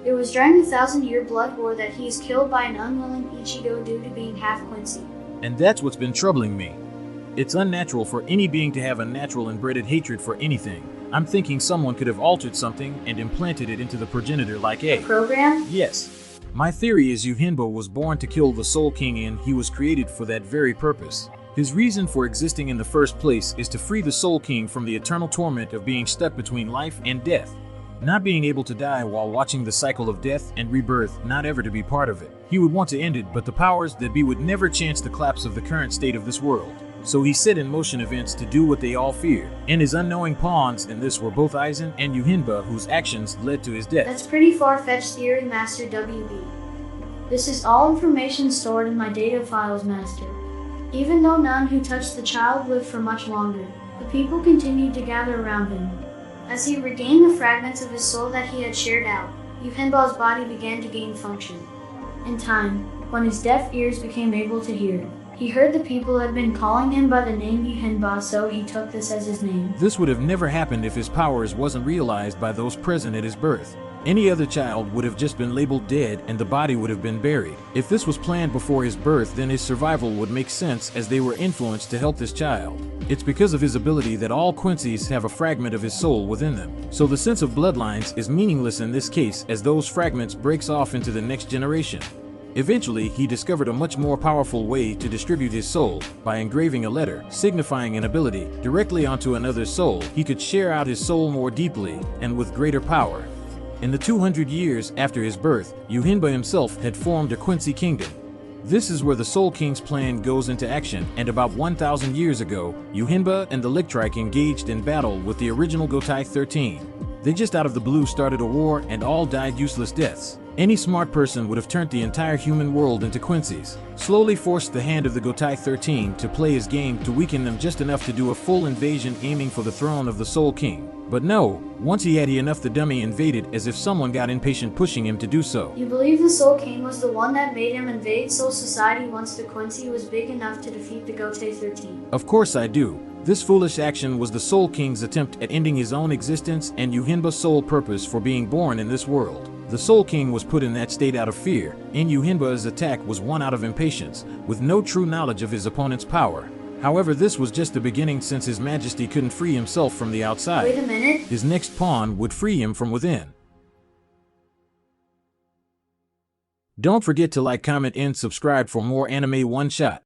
It was during the Thousand-Year Blood War that he is killed by an unwilling Ichigo due to being half Quincy. And that's what's been troubling me. It's unnatural for any being to have a natural inbred hatred for anything. I'm thinking someone could have altered something and implanted it into the progenitor like a program? Yes. My theory is Yhwach was born to kill the Soul King, and he was created for that very purpose. His reason for existing in the first place is to free the Soul King from the eternal torment of being stuck between life and death. Not being able to die while watching the cycle of death and rebirth, not ever to be part of it. He would want to end it, but the powers that be would never chance the collapse of the current state of this world. So he set in motion events to do what they all feared. And his unknowing pawns in this were both Aizen and Yhwach, whose actions led to his death. That's pretty far-fetched theory, Master WB. This is all information stored in my data files, Master. Even though none who touched the child lived for much longer, the people continued to gather around him. As he regained the fragments of his soul that he had shared out, Yhwach's body began to gain function. In time, when his deaf ears became able to hear, he heard the people had been calling him by the name Yhwach, so he took this as his name. This would have never happened if his powers wasn't realized by those present at his birth. Any other child would have just been labeled dead and the body would have been buried. If this was planned before his birth, then his survival would make sense, as they were influenced to help this child. It's because of his ability that all Quincy's have a fragment of his soul within them. So the sense of bloodlines is meaningless in this case, as those fragments breaks off into the next generation. Eventually, he discovered a much more powerful way to distribute his soul. By engraving a letter, signifying an ability, directly onto another's soul, he could share out his soul more deeply and with greater power. In the 200 years after his birth, Yhwach himself had formed a Quincy kingdom. This is where the Soul King's plan goes into action, and about 1,000 years ago, Yhwach and the Yhwach engaged in battle with the original Gotai 13. They just out of the blue started a war and all died useless deaths. Any smart person would have turned the entire human world into Quincy's, slowly forced the hand of the Gotai 13 to play his game to weaken them just enough to do a full invasion aiming for the throne of the Soul King. But no, once he had enough, the dummy invaded as if someone got impatient pushing him to do so. You believe the Soul King was the one that made him invade Soul Society once the Quincy was big enough to defeat the Gotai 13? Of course I do. This foolish action was the Soul King's attempt at ending his own existence and Yhwach's sole purpose for being born in this world. The Soul King was put in that state out of fear, and Yhwach's attack was one out of impatience, with no true knowledge of his opponent's power. However, this was just the beginning, since His Majesty couldn't free himself from the outside. Wait a minute. His next pawn would free him from within. Don't forget to like, comment, and subscribe for more anime one-shot.